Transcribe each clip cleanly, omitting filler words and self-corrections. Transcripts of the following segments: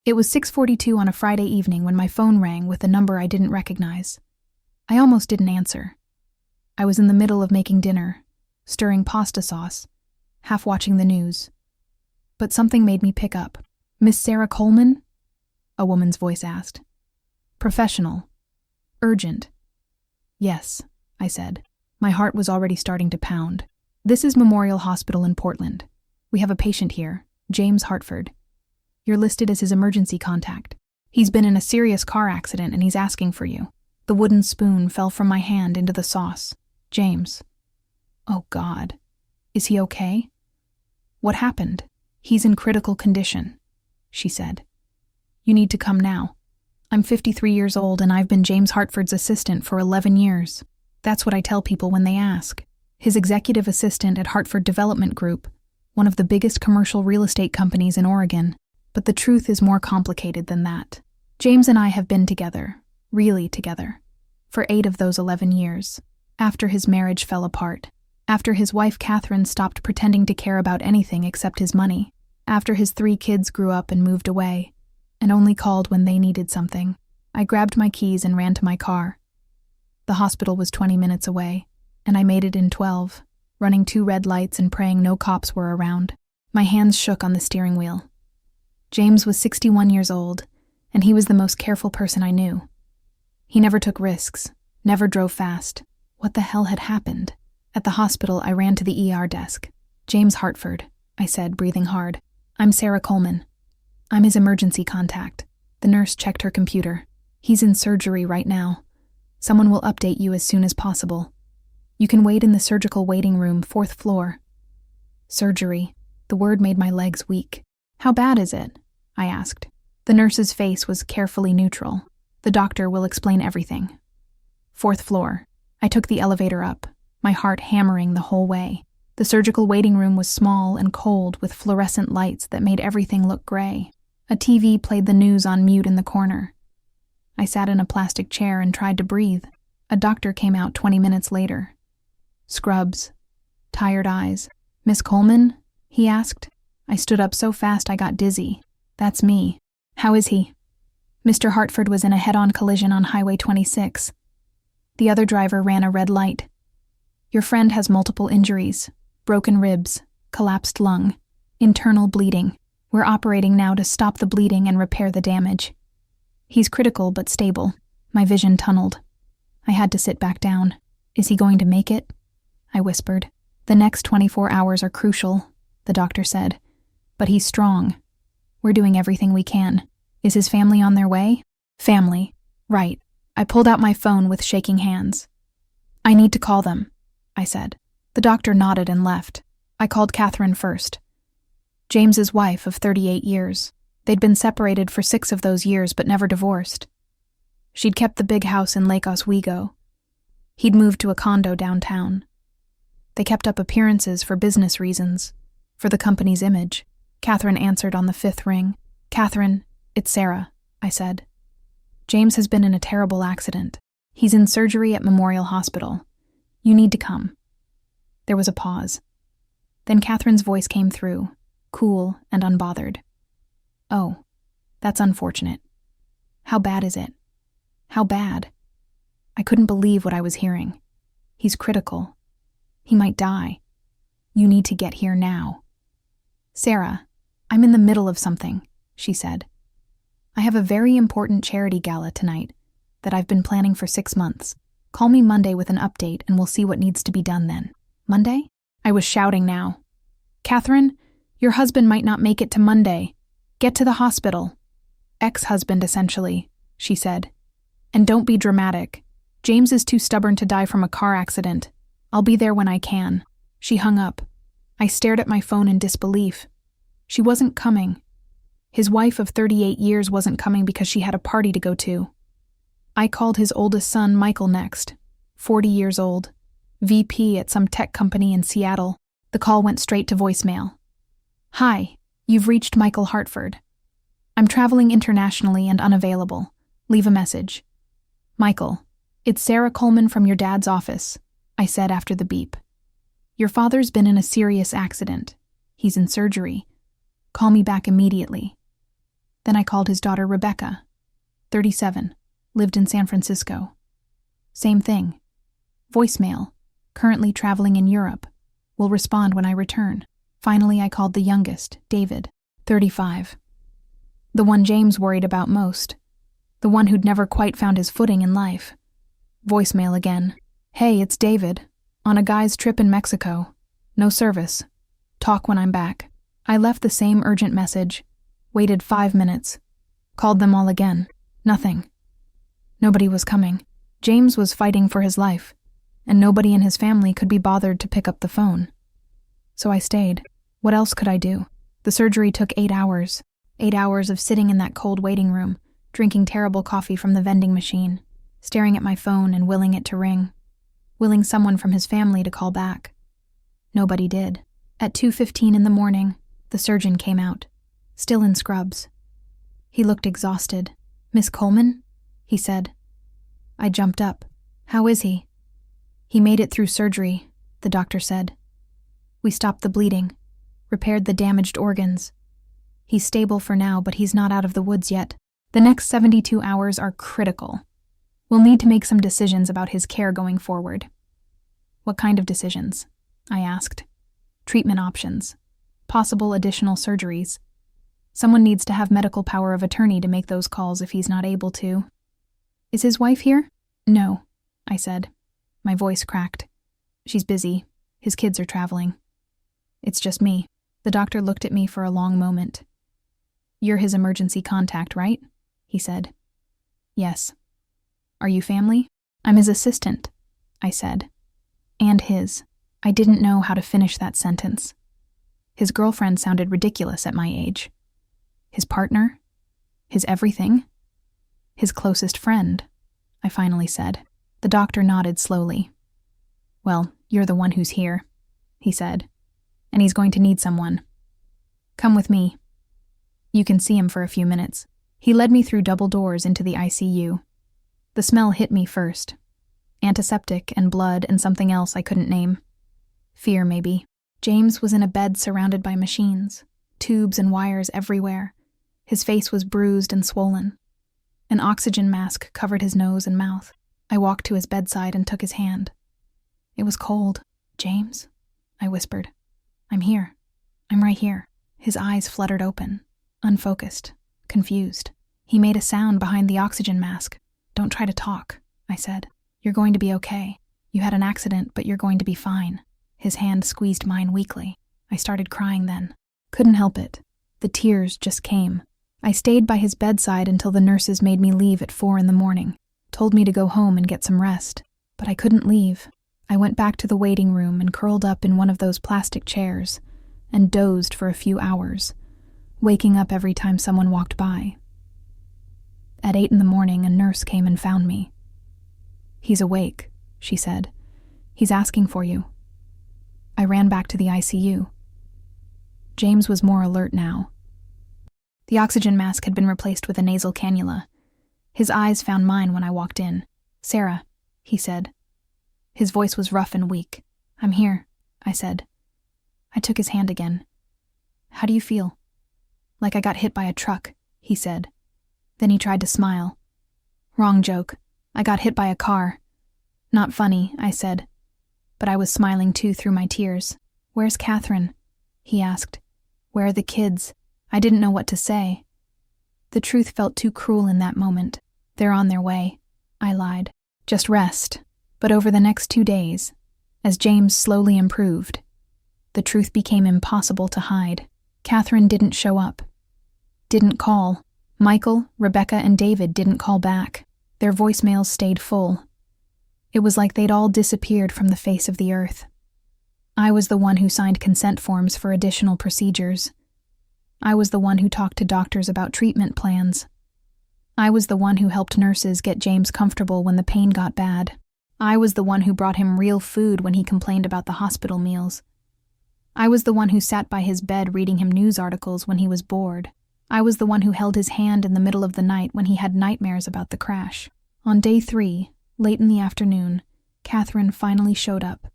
It was 6:42 on a Friday evening when my phone rang with a number I didn't recognize. I almost didn't answer. I was in the middle of making dinner, stirring pasta sauce, half watching the news. But something made me pick up. "Miss Sarah Coleman?" a woman's voice asked. "Professional. Urgent." "Yes," I said. My heart was already starting to pound. "This is Memorial Hospital in Portland. We have a patient here, James Hartford. You're listed as his emergency contact. He's been in a serious car accident and he's asking for you." The wooden spoon fell from my hand into the sauce. "James. Oh, God. Is he okay?" "What happened?" "He's in critical condition," she said. "You need to come now. I'm 53 years old and I've been James Hartford's assistant for 11 years. That's what I tell people when they ask. His executive assistant at Hartford Development Group, one of the biggest commercial real estate companies in Oregon. But the truth is more complicated than that. James and I have been together, really together, for 8 of those 11 years, after his marriage fell apart, after his wife Catherine stopped pretending to care about anything except his money, after his 3 kids grew up and moved away, and only called when they needed something. I grabbed my keys and ran to my car. The hospital was 20 minutes away, and I made it in 12, running 2 red lights and praying no cops were around. My hands shook on the steering wheel. James was 61 years old, and he was the most careful person I knew. He never took risks, never drove fast. What the hell had happened? At the hospital, I ran to the ER desk. "James Hartford," I said, breathing hard. "I'm Sarah Coleman. I'm his emergency contact." The nurse checked her computer. "He's in surgery right now. Someone will update you as soon as possible. You can wait in the surgical waiting room, 4th floor." Surgery. The word made my legs weak. "How bad is it?" I asked. The nurse's face was carefully neutral. "The doctor will explain everything." 4th floor. I took the elevator up, my heart hammering the whole way. The surgical waiting room was small and cold with fluorescent lights that made everything look gray. A TV played the news on mute in the corner. I sat in a plastic chair and tried to breathe. A doctor came out 20 minutes later. Scrubs. Tired eyes. "Miss Coleman?" he asked. I stood up so fast I got dizzy. "That's me. How is he?" "Mr. Hartford was in a head-on collision on Highway 26. The other driver ran a red light. Your friend has multiple injuries, broken ribs, collapsed lung, internal bleeding. We're operating now to stop the bleeding and repair the damage. He's critical but stable." My vision tunneled. I had to sit back down. "Is he going to make it?" I whispered. "The next 24 hours are crucial," the doctor said. "But he's strong. We're doing everything we can." "Is his family on their way?" "Family. Right." I pulled out my phone with shaking hands. "I need to call them," I said. The doctor nodded and left. I called Catherine first. James's wife of 38 years. They'd been separated for 6 of those years but never divorced. She'd kept the big house in Lake Oswego. He'd moved to a condo downtown. They kept up appearances for business reasons, for the company's image. Catherine answered on the 5th ring. "Catherine, it's Sarah," I said. "James has been in a terrible accident. He's in surgery at Memorial Hospital. You need to come." There was a pause. Then Catherine's voice came through, cool and unbothered. "Oh, that's unfortunate. How bad is it?" "How bad?" I couldn't believe what I was hearing. "He's critical. He might die. You need to get here now." "Sarah, I'm in the middle of something," she said. "I have a very important charity gala tonight that I've been planning for 6 months. Call me Monday with an update and we'll see what needs to be done then." "Monday?" I was shouting now. "Catherine, your husband might not make it to Monday. Get to the hospital." "Ex-husband, essentially," she said. "And don't be dramatic. James is too stubborn to die from a car accident. I'll be there when I can." She hung up. I stared at my phone in disbelief. She wasn't coming. His wife of 38 years wasn't coming because she had a party to go to. I called his oldest son, Michael, next, 40 years old, VP at some tech company in Seattle. The call went straight to voicemail. "Hi, you've reached Michael Hartford. I'm traveling internationally and unavailable. Leave a message." "Michael, it's Sarah Coleman from your dad's office," I said after the beep. "Your father's been in a serious accident. He's in surgery. Call me back immediately." Then I called his daughter Rebecca, 37, lived in San Francisco. Same thing. Voicemail, currently traveling in Europe, will respond when I return. Finally, I called the youngest, David, 35. The one James worried about most. The one who'd never quite found his footing in life. Voicemail again. Hey, it's David. On a guy's trip in Mexico. No service. Talk when I'm back. I left the same urgent message. Waited 5 minutes. Called them all again. Nothing. Nobody was coming. James was fighting for his life, and nobody in his family could be bothered to pick up the phone. So I stayed. What else could I do? The surgery took 8 hours. 8 hours of sitting in that cold waiting room, drinking terrible coffee from the vending machine, staring at my phone and willing it to ring, willing someone from his family to call back. Nobody did. At 2:15 in the morning, the surgeon came out, still in scrubs. He looked exhausted. "Miss Coleman?" he said. I jumped up. "How is he?" "He made it through surgery," the doctor said. "We stopped the bleeding, repaired the damaged organs. He's stable for now, but he's not out of the woods yet. The next 72 hours are critical. We'll need to make some decisions about his care going forward." "What kind of decisions?" I asked. "Treatment options. Possible additional surgeries. Someone needs to have medical power of attorney to make those calls if he's not able to." "Is his wife here?" "No," I said. My voice cracked. "She's busy. His kids are traveling. It's just me." The doctor looked at me for a long moment. "You're his emergency contact, right?" he said. "Yes." "Are you family?" "I'm his assistant," I said. "And his." I didn't know how to finish that sentence. His girlfriend sounded ridiculous at my age. His partner? His everything? His closest friend, I finally said. The doctor nodded slowly. "Well, you're the one who's here," he said, "and he's going to need someone. Come with me. You can see him for a few minutes." He led me through double doors into the ICU. The smell hit me first. Antiseptic and blood and something else I couldn't name. Fear, maybe. James was in a bed surrounded by machines, tubes and wires everywhere. His face was bruised and swollen. An oxygen mask covered his nose and mouth. I walked to his bedside and took his hand. It was cold. "James?" I whispered. "I'm here. I'm right here." His eyes fluttered open, unfocused, confused. He made a sound behind the oxygen mask. "Don't try to talk," I said. "You're going to be okay. You had an accident, but you're going to be fine." His hand squeezed mine weakly. I started crying then. Couldn't help it. The tears just came. I stayed by his bedside until the nurses made me leave at 4 in the morning, told me to go home and get some rest. But I couldn't leave. I went back to the waiting room and curled up in one of those plastic chairs and dozed for a few hours, waking up every time someone walked by. At 8 in the morning, a nurse came and found me. "He's awake," she said. "He's asking for you." I ran back to the ICU. James was more alert now. The oxygen mask had been replaced with a nasal cannula. His eyes found mine when I walked in. "Sarah," he said. His voice was rough and weak. "I'm here," I said. I took his hand again. "How do you feel?" "Like I got hit by a truck," he said. Then he tried to smile. "Wrong joke. I got hit by a car." "Not funny," I said. But I was smiling too through my tears. "Where's Catherine?" he asked. "Where are the kids?" I didn't know what to say. The truth felt too cruel in that moment. "They're on their way," I lied. "Just rest." But over the next 2 days, as James slowly improved, the truth became impossible to hide. Catherine didn't show up. Didn't call. Michael, Rebecca, and David didn't call back. Their voicemails stayed full. It was like they'd all disappeared from the face of the earth. I was the one who signed consent forms for additional procedures. I was the one who talked to doctors about treatment plans. I was the one who helped nurses get James comfortable when the pain got bad. I was the one who brought him real food when he complained about the hospital meals. I was the one who sat by his bed reading him news articles when he was bored. I was the one who held his hand in the middle of the night when he had nightmares about the crash. On day 3, late in the afternoon, Catherine finally showed up.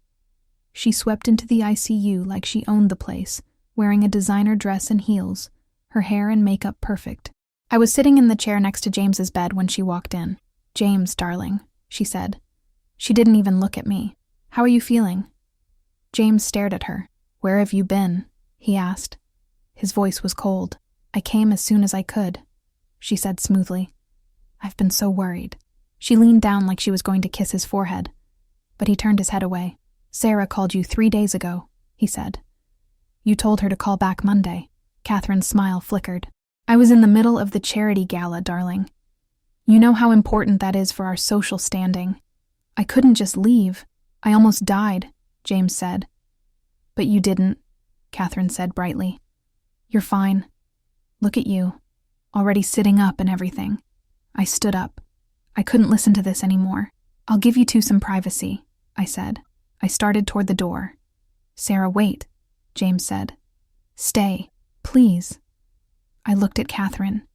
She swept into the ICU like she owned the place, wearing a designer dress and heels, her hair and makeup perfect. I was sitting in the chair next to James's bed when she walked in. "James, darling," she said. She didn't even look at me. "How are you feeling?" James stared at her. "Where have you been?" he asked. His voice was cold. "I came as soon as I could," she said smoothly. "I've been so worried." She leaned down like she was going to kiss his forehead, but he turned his head away. "Sarah called you 3 days ago," he said. "You told her to call back Monday." Catherine's smile flickered. "I was in the middle of the charity gala, darling. You know how important that is for our social standing. I couldn't just leave. I almost died," James said. "But you didn't," Catherine said brightly. "You're fine. Look at you, already sitting up and everything." I stood up. I couldn't listen to this anymore. "I'll give you two some privacy," I said. I started toward the door. "Sarah, wait," James said. "Stay, please." I looked at Catherine.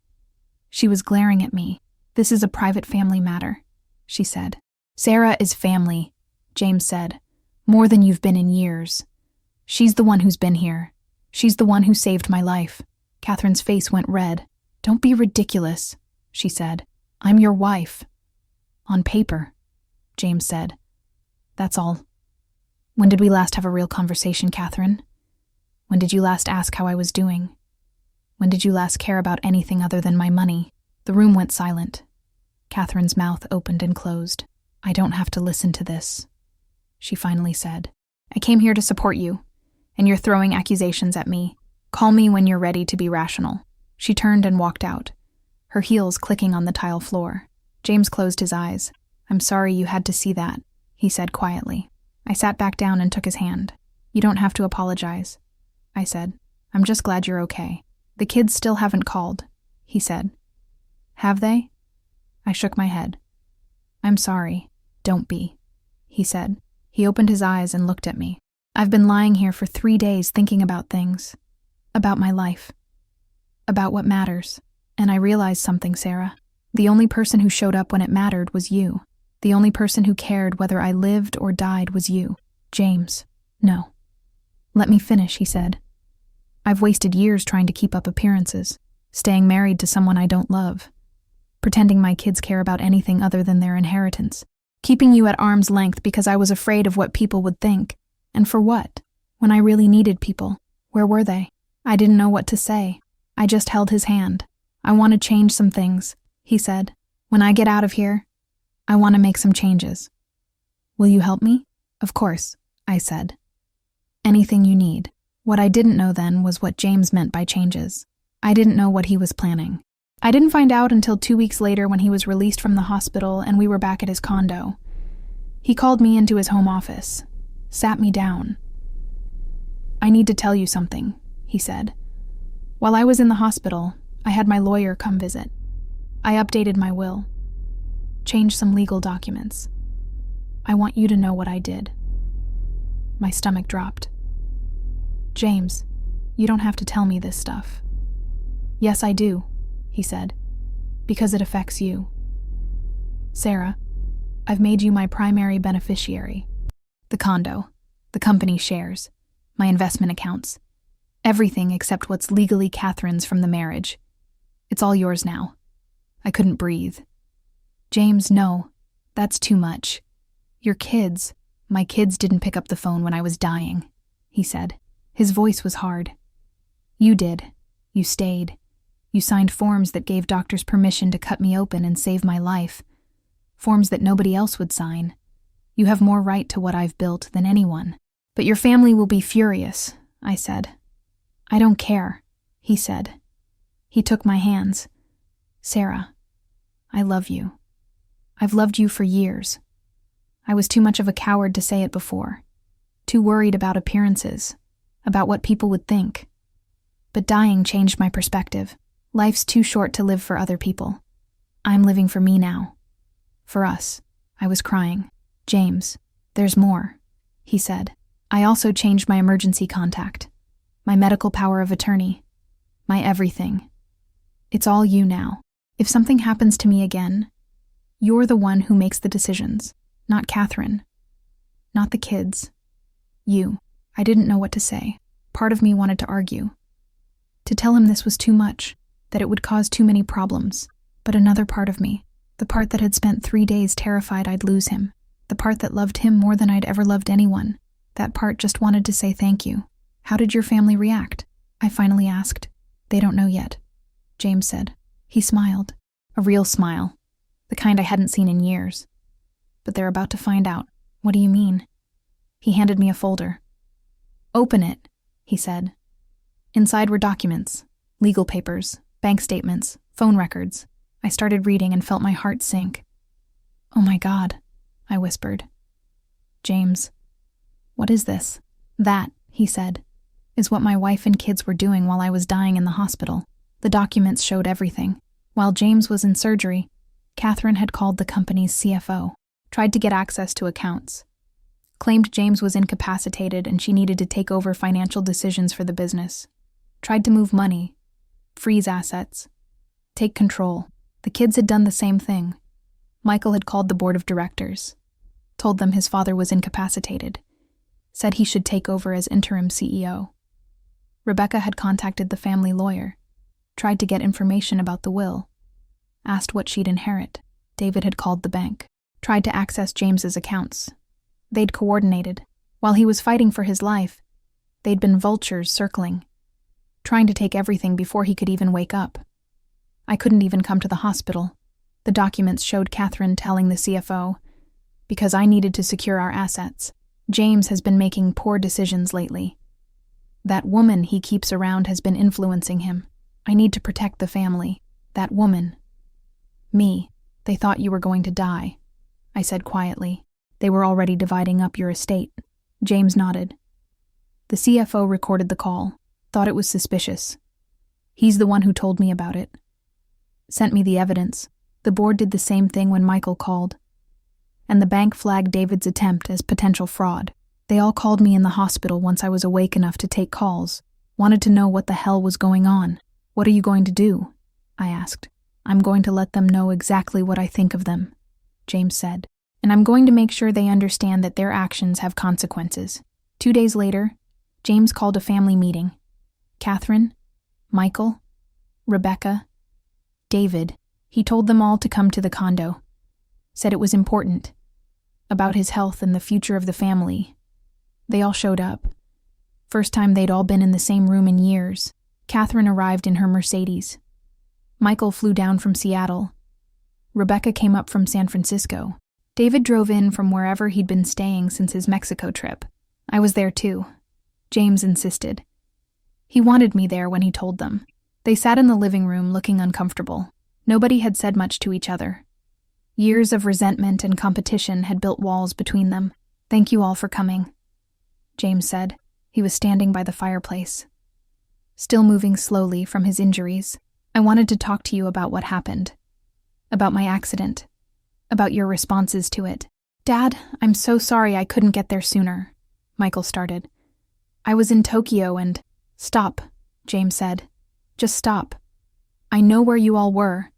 She was glaring at me. "This is a private family matter," she said. "Sarah is family," James said. "More than you've been in years. She's the one who's been here. She's the one who saved my life." Catherine's face went red. "Don't be ridiculous," she said. "I'm your wife." "On paper," James said. "That's all." "When did we last have a real conversation, Catherine? When did you last ask how I was doing? When did you last care about anything other than my money?" The room went silent. Catherine's mouth opened and closed. "I don't have to listen to this," she finally said. "I came here to support you, and you're throwing accusations at me. Call me when you're ready to be rational." She turned and walked out, her heels clicking on the tile floor. James closed his eyes. "I'm sorry you had to see that," he said quietly. I sat back down and took his hand. "You don't have to apologize," I said. "I'm just glad you're okay." "The kids still haven't called," he said. "Have they?" I shook my head. "I'm sorry. Don't be," he said. He opened his eyes and looked at me. "I've been lying here for 3 days thinking about things. About my life. About what matters. And I realized something, Sarah. The only person who showed up when it mattered was you. The only person who cared whether I lived or died was you. James." "No." "Let me finish," he said. "I've wasted years trying to keep up appearances, staying married to someone I don't love, pretending my kids care about anything other than their inheritance, keeping you at arm's length because I was afraid of what people would think. And for what? When I really needed people, where were they? I didn't know what to say. I just held his hand. I want to change some things," he said. "When I get out of here, I want to make some changes." "Will you help me?" "Of course," I said. "Anything you need." What I didn't know then was what James meant by changes. I didn't know what he was planning. I didn't find out until 2 weeks later when he was released from the hospital and we were back at his condo. He called me into his home office, sat me down. "I need to tell you something," he said. "While I was in the hospital, I had my lawyer come visit. I updated my will, changed some legal documents. I want you to know what I did." My stomach dropped. "James, you don't have to tell me this stuff." "Yes, I do," he said, "because it affects you. Sarah, I've made you my primary beneficiary. The condo, the company shares, my investment accounts, everything except what's legally Catherine's from the marriage. It's all yours now." I couldn't breathe. "James, no, that's too much. Your kids, my kids didn't pick up the phone when I was dying," he said. His voice was hard. "You did. You stayed. You signed forms that gave doctors permission to cut me open and save my life. Forms that nobody else would sign. You have more right to what I've built than anyone. But your family will be furious," I said. "I don't care," he said. He took my hands. "Sarah, I love you. I've loved you for years. I was too much of a coward to say it before. Too worried about appearances, about what people would think. But dying changed my perspective. Life's too short to live for other people. I'm living for me now. For us." I was crying. "James, there's more," he said. "I also changed my emergency contact, my medical power of attorney, my everything. It's all you now. If something happens to me again, you're the one who makes the decisions, not Catherine, not the kids. You." I didn't know what to say. Part of me wanted to argue, to tell him this was too much, that it would cause too many problems. But another part of me, the part that had spent 3 days terrified I'd lose him, the part that loved him more than I'd ever loved anyone, that part just wanted to say thank you. How did your family react? I finally asked. They don't know yet, James said. He smiled. A real smile. The kind I hadn't seen in years. But they're about to find out. What do you mean? He handed me a folder. Open it, he said. Inside were documents, legal papers, bank statements, phone records. I started reading and felt my heart sink. Oh my God, I whispered. James, what is this? That, he said, is what my wife and kids were doing while I was dying in the hospital. The documents showed everything. While James was in surgery, Catherine had called the company's CFO, tried to get access to accounts, claimed James was incapacitated and she needed to take over financial decisions for the business, tried to move money, freeze assets, take control. The kids had done the same thing. Michael had called the board of directors, told them his father was incapacitated, said he should take over as interim CEO. Rebecca had contacted the family lawyer, tried to get information about the will, asked what she'd inherit. David had called the bank, tried to access James's accounts. They'd coordinated. While he was fighting for his life, they'd been vultures circling, trying to take everything before he could even wake up. I couldn't even come to the hospital. The documents showed Catherine telling the CFO, because I needed to secure our assets. James has been making poor decisions lately. That woman he keeps around has been influencing him. I need to protect the family. That woman. Me. They thought you were going to die, I said quietly. They were already dividing up your estate. James nodded. The CFO recorded the call, thought it was suspicious. He's the one who told me about it. Sent me the evidence. The board did the same thing when Michael called. And the bank flagged David's attempt as potential fraud. They all called me in the hospital once I was awake enough to take calls, wanted to know what the hell was going on. What are you going to do? I asked. I'm going to let them know exactly what I think of them, James said. And I'm going to make sure they understand that their actions have consequences. 2 days later, James called a family meeting. Catherine, Michael, Rebecca, David. He told them all to come to the condo. Said it was important. About his health and the future of the family. They all showed up. First time they'd all been in the same room in years. Catherine arrived in her Mercedes. Michael flew down from Seattle. Rebecca came up from San Francisco. David drove in from wherever he'd been staying since his Mexico trip. I was there too. James insisted. He wanted me there when he told them. They sat in the living room looking uncomfortable. Nobody had said much to each other. Years of resentment and competition had built walls between them. Thank you all for coming, James said. He was standing by the fireplace. Still moving slowly from his injuries, I wanted to talk to you about what happened. About my accident. About your responses to it. Dad, I'm so sorry I couldn't get there sooner, Michael started. I was in Tokyo and... Stop, James said. Just stop. I know where you all were,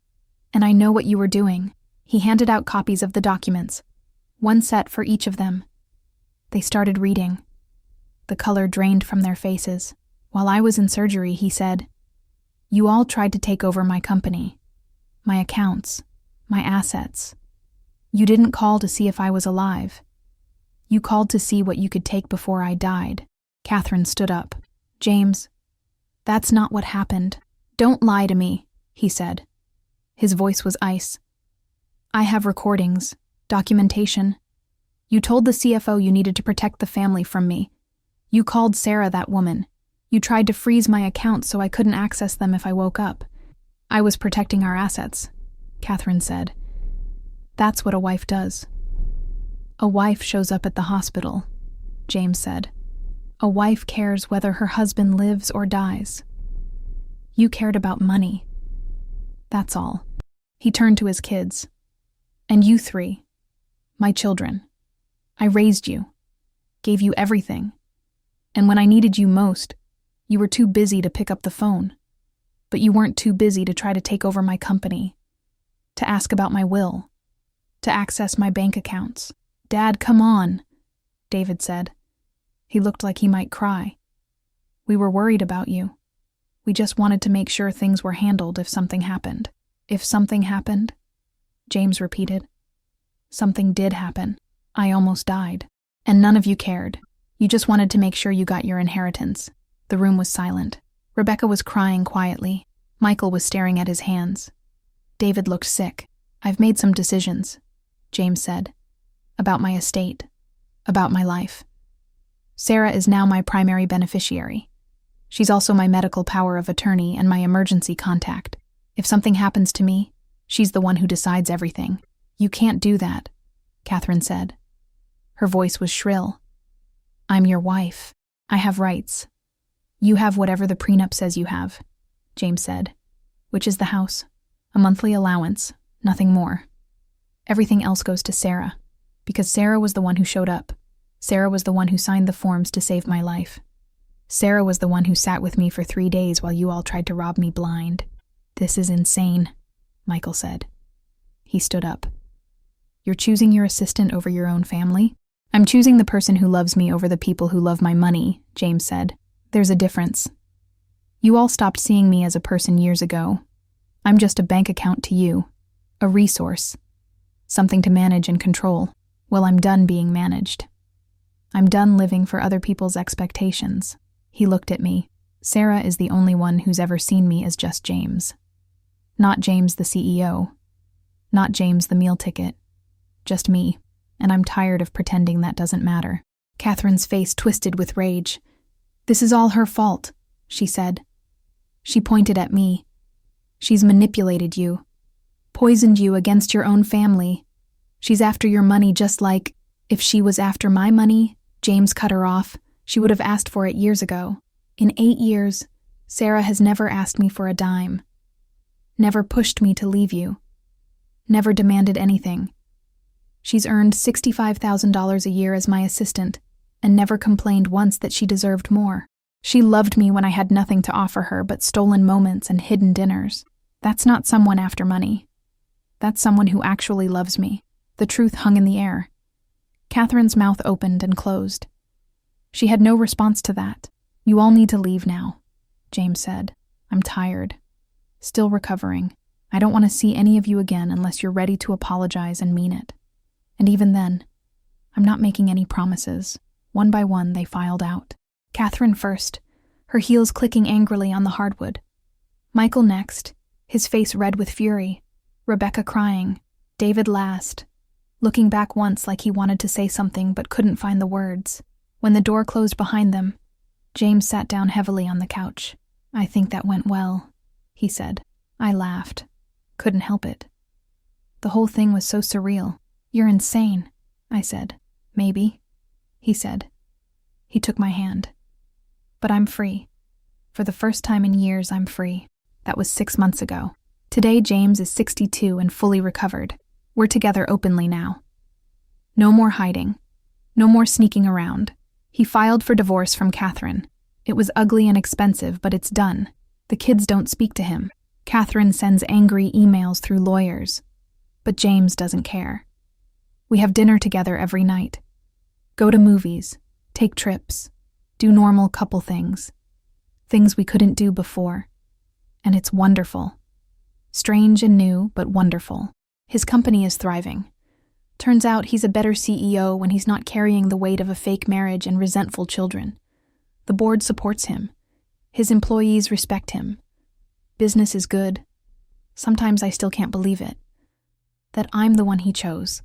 and I know what you were doing. He handed out copies of the documents, one set for each of them. They started reading. The color drained from their faces. While I was in surgery, he said, You all tried to take over my company, my accounts, my assets. You didn't call to see if I was alive. You called to see what you could take before I died. Catherine stood up. James, that's not what happened. Don't lie to me, he said. His voice was ice. I have recordings, documentation. You told the CFO you needed to protect the family from me. You called Sarah that woman. You tried to freeze my accounts so I couldn't access them if I woke up. I was protecting our assets, Catherine said. That's what a wife does. A wife shows up at the hospital, James said. A wife cares whether her husband lives or dies. You cared about money. That's all. He turned to his kids. And you three, my children. I raised you, gave you everything. And when I needed you most, you were too busy to pick up the phone. But you weren't too busy to try to take over my company, to ask about my will, to access my bank accounts. Dad, come on, David said. He looked like he might cry. We were worried about you. We just wanted to make sure things were handled if something happened. If something happened? James repeated. Something did happen. I almost died. And none of you cared. You just wanted to make sure you got your inheritance. The room was silent. Rebecca was crying quietly. Michael was staring at his hands. David looked sick. I've made some decisions, James said. About my estate. About my life. Sarah is now my primary beneficiary. She's also my medical power of attorney and my emergency contact. If something happens to me, she's the one who decides everything. You can't do that, Catherine said. Her voice was shrill. I'm your wife. I have rights. You have whatever the prenup says you have, James said. Which is the house, a monthly allowance, nothing more. Everything else goes to Sarah, because Sarah was the one who showed up. Sarah was the one who signed the forms to save my life. Sarah was the one who sat with me for 3 days while you all tried to rob me blind. This is insane, Michael said. He stood up. You're choosing your assistant over your own family? I'm choosing the person who loves me over the people who love my money, James said. There's a difference. You all stopped seeing me as a person years ago. I'm just a bank account to you, a resource, something to manage and control. Well, I'm done being managed. I'm done living for other people's expectations. He looked at me. Sarah is the only one who's ever seen me as just James. Not James the CEO. Not James the meal ticket. Just me. And I'm tired of pretending that doesn't matter. Catherine's face twisted with rage. This is all her fault, she said. She pointed at me. She's manipulated you. Poisoned you against your own family. She's after your money just like, if she was after my money, James cut her off. She would have asked for it years ago. In 8 years, Sarah has never asked me for a dime. Never pushed me to leave you. Never demanded anything. She's earned $65,000 a year as my assistant, and never complained once that she deserved more. She loved me when I had nothing to offer her but stolen moments and hidden dinners. That's not someone after money. That's someone who actually loves me. The truth hung in the air. Catherine's mouth opened and closed. She had no response to that. You all need to leave now, James said. I'm tired. Still recovering. I don't want to see any of you again unless you're ready to apologize and mean it. And even then, I'm not making any promises. One by one, they filed out. Catherine first, her heels clicking angrily on the hardwood. Michael next, his face red with fury. Rebecca crying. David last, looking back once like he wanted to say something but couldn't find the words. When the door closed behind them, James sat down heavily on the couch. I think that went well, he said. I laughed. Couldn't help it. The whole thing was so surreal. You're insane, I said. Maybe, he said. He took my hand. But I'm free. For the first time in years, I'm free. That was 6 months ago. Today, James is 62 and fully recovered. We're together openly now. No more hiding. No more sneaking around. He filed for divorce from Catherine. It was ugly and expensive, but it's done. The kids don't speak to him. Catherine sends angry emails through lawyers. But James doesn't care. We have dinner together every night. Go to movies. Take trips. Do normal couple things. Things we couldn't do before. And it's wonderful. Strange and new, but wonderful. His company is thriving. Turns out he's a better CEO when he's not carrying the weight of a fake marriage and resentful children. The board supports him. His employees respect him. Business is good. Sometimes I still can't believe it. That I'm the one he chose.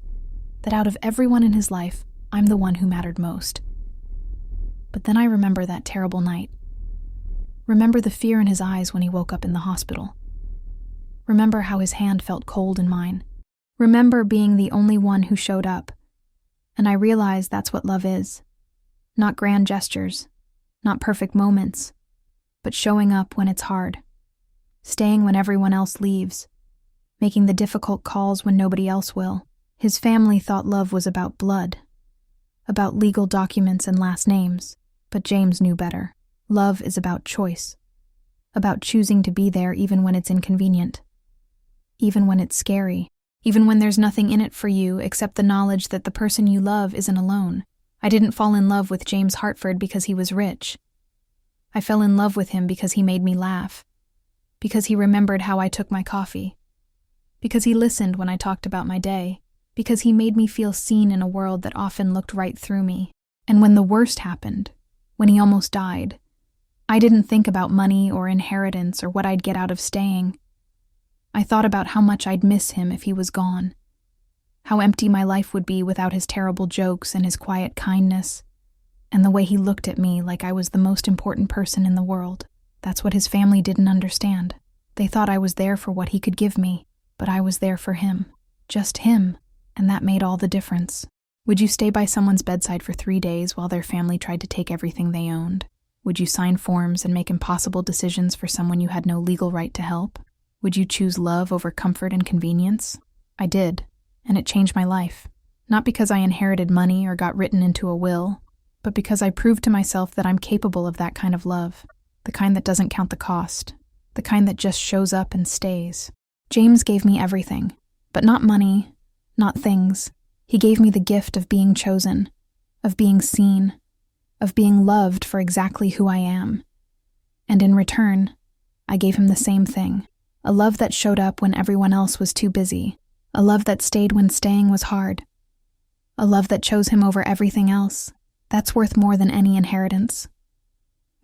That out of everyone in his life, I'm the one who mattered most. But then I remember that terrible night. Remember the fear in his eyes when he woke up in the hospital. Remember how his hand felt cold in mine. Remember being the only one who showed up. And I realized that's what love is. Not grand gestures, not perfect moments, but showing up when it's hard. Staying when everyone else leaves. Making the difficult calls when nobody else will. His family thought love was about blood. About legal documents and last names. But James knew better. Love is about choice. About choosing to be there even when it's inconvenient. Even when it's scary. Even when there's nothing in it for you except the knowledge that the person you love isn't alone. I didn't fall in love with James Hartford because he was rich. I fell in love with him because he made me laugh, because he remembered how I took my coffee, because he listened when I talked about my day, because he made me feel seen in a world that often looked right through me. And when the worst happened, when he almost died, I didn't think about money or inheritance or what I'd get out of staying. I thought about how much I'd miss him if he was gone, how empty my life would be without his terrible jokes and his quiet kindness, and the way he looked at me like I was the most important person in the world. That's what his family didn't understand. They thought I was there for what he could give me, but I was there for him. Just him, and that made all the difference. Would you stay by someone's bedside for 3 days while their family tried to take everything they owned? Would you sign forms and make impossible decisions for someone you had no legal right to help? Would you choose love over comfort and convenience? I did, and it changed my life. Not because I inherited money or got written into a will, but because I proved to myself that I'm capable of that kind of love, the kind that doesn't count the cost, the kind that just shows up and stays. James gave me everything, but not money, not things. He gave me the gift of being chosen, of being seen, of being loved for exactly who I am. And in return, I gave him the same thing, a love that showed up when everyone else was too busy, a love that stayed when staying was hard, a love that chose him over everything else. That's worth more than any inheritance,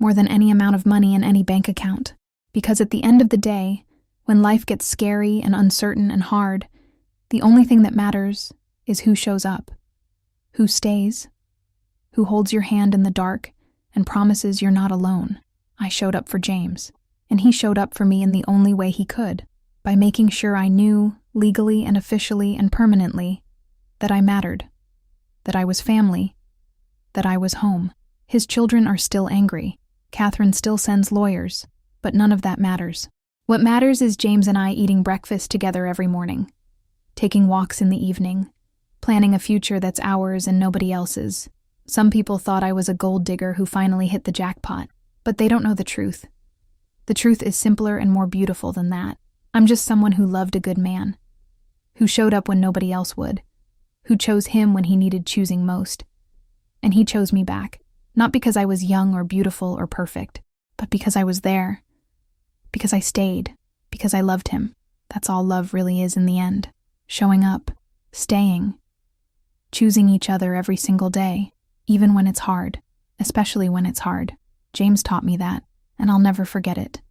more than any amount of money in any bank account. Because at the end of the day, when life gets scary and uncertain and hard, the only thing that matters is who shows up, who stays, who holds your hand in the dark and promises you're not alone. I showed up for James, and he showed up for me in the only way he could, by making sure I knew, legally and officially and permanently, that I mattered, that I was family, that I was home. His children are still angry. Catherine still sends lawyers, but none of that matters. What matters is James and I eating breakfast together every morning, taking walks in the evening, planning a future that's ours and nobody else's. Some people thought I was a gold digger who finally hit the jackpot, but they don't know the truth. The truth is simpler and more beautiful than that. I'm just someone who loved a good man, who showed up when nobody else would, who chose him when he needed choosing most. And he chose me back, not because I was young or beautiful or perfect, but because I was there, because I stayed, because I loved him. That's all love really is in the end. Showing up, staying, choosing each other every single day, even when it's hard, especially when it's hard. James taught me that, and I'll never forget it.